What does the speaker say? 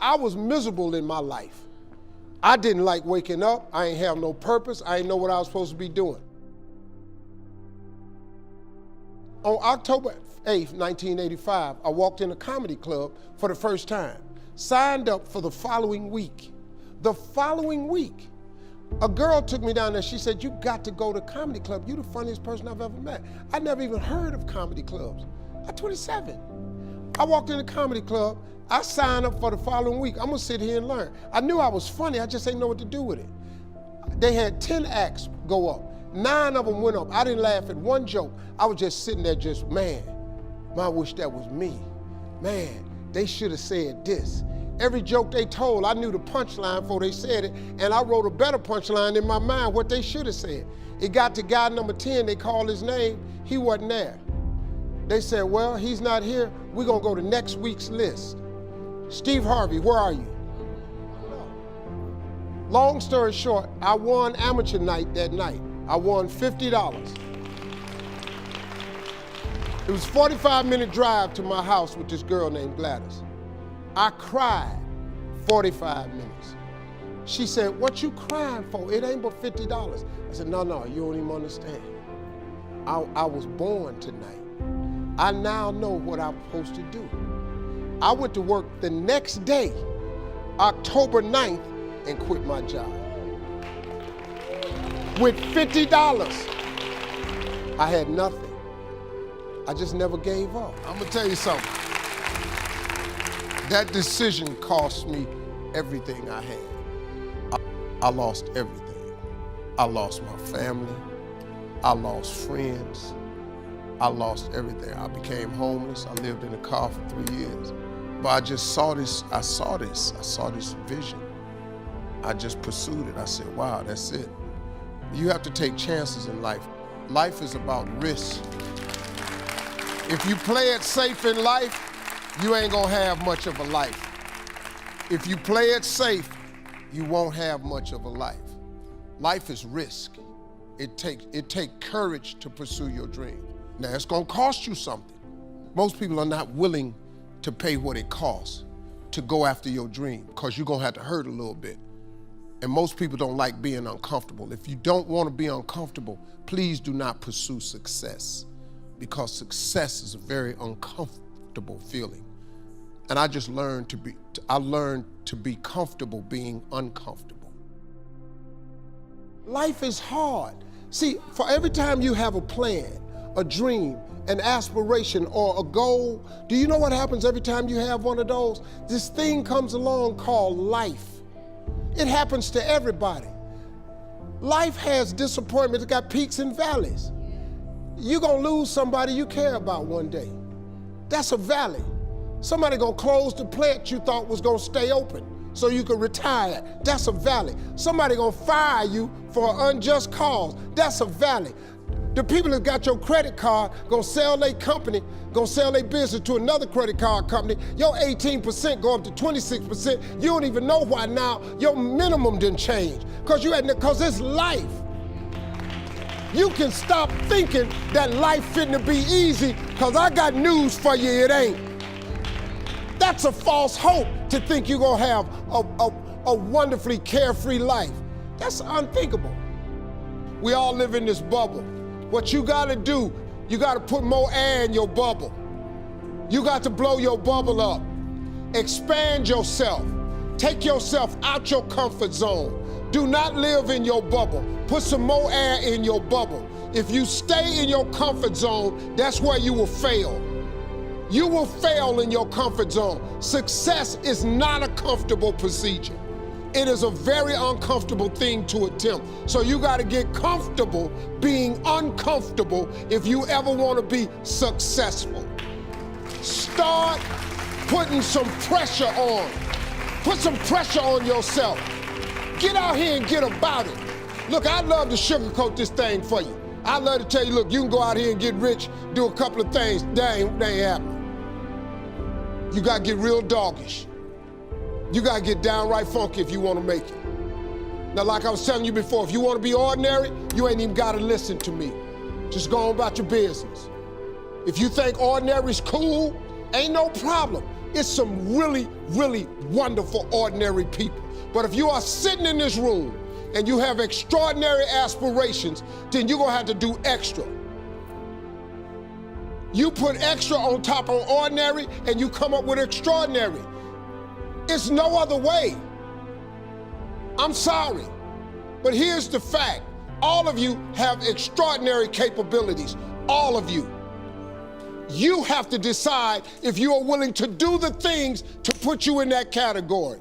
I was miserable in my life. I didn't like waking up. I ain't have no purpose. I ain't know what I was supposed to be doing. On October 8th, 1985, I walked in a comedy club for the first time. Signed up for the following week. The following week, a girl took me down there. She said, "You got to go to comedy club. You're the funniest person I've ever met." I never even heard of comedy clubs. I'm 27. I walked in a comedy club. I signed up for the following week. I'm gonna sit here and learn. I knew I was funny. I just didn't know what to do with it. They had 10 acts go up. 9 of them went up. I didn't laugh at one joke. I was just sitting there just, man, I wish that was me. Man, they should have said this. Every joke they told, I knew the punchline before they said it, and I wrote a better punchline in my mind, what they should have said. It got to guy number 10, they called his name, he wasn't there. They said, well, he's not here, we're gonna go to next week's list. Steve Harvey, where are you? Long story short, I won amateur night that night. I won $50. It was a 45-minute drive to my house with this girl named Gladys. I cried 45 minutes. She said, "What you crying for? It ain't but $50. I said, no, you don't even understand. I was born tonight. I now know what I'm supposed to do. I went to work the next day, October 9th, and quit my job. With $50, I had nothing. I just never gave up. I'm gonna tell you something. That decision cost me everything I had. I lost everything. I lost my family. I lost friends. I lost everything. I became homeless. I lived in a car for 3 years. But I just saw this, I saw this vision. I just pursued it. I said, wow, that's it. You have to take chances in life. Life is about risk. If you play it safe in life, you ain't gonna have much of a life. If you play it safe, you won't have much of a life. Life is risk. It takes courage to pursue your dream. Now, it's gonna cost you something. Most people are not willing to pay what it costs to go after your dream, because you're gonna have to hurt a little bit. And most people don't like being uncomfortable. If you don't wanna be uncomfortable, please do not pursue success, because success is a very uncomfortable feeling. And I just learned to be comfortable being uncomfortable. Life is hard. See, for every time you have a plan, a dream, an aspiration, or a goal, do you know what happens every time you have one of those? This thing comes along called life. It happens to everybody. Life has disappointments, it got peaks and valleys. You're gonna lose somebody you care about one day. That's a valley. Somebody gonna close the plant you thought was gonna stay open so you could retire. That's a valley. Somebody gonna fire you for an unjust cause. That's a valley. The people that got your credit card gonna sell their company, gonna sell their business to another credit card company. Your 18% go up to 26%. You don't even know why now your minimum didn't change. Cause it's life. You can stop thinking that life fitting to be easy, cause I got news for you, it ain't. That's a false hope to think you're gonna have a wonderfully carefree life. That's unthinkable. We all live in this bubble. What you gotta do, you gotta put more air in your bubble. You got to blow your bubble up. Expand yourself. Take yourself out your comfort zone. Do not live in your bubble. Put some more air in your bubble. If you stay in your comfort zone, that's where you will fail. You will fail in your comfort zone. Success is not a comfortable procedure. It is a very uncomfortable thing to attempt. So you gotta get comfortable being uncomfortable if you ever wanna be successful. Start putting some pressure on. Put some pressure on yourself. Get out here and get about it. Look, I'd love to sugarcoat this thing for you. I'd love to tell you, look, you can go out here and get rich, do a couple of things. That ain't happening. You gotta get real doggish. You gotta get downright funky if you wanna make it. Now, like I was telling you before, if you wanna be ordinary, you ain't even gotta listen to me. Just go on about your business. If you think ordinary's cool, ain't no problem. It's some really, really wonderful, ordinary people. But if you are sitting in this room and you have extraordinary aspirations, then you're gonna have to do extra. You put extra on top of ordinary and you come up with extraordinary. It's no other way. I'm sorry, but here's the fact. All of you have extraordinary capabilities, all of you. You have to decide if you are willing to do the things to put you in that category.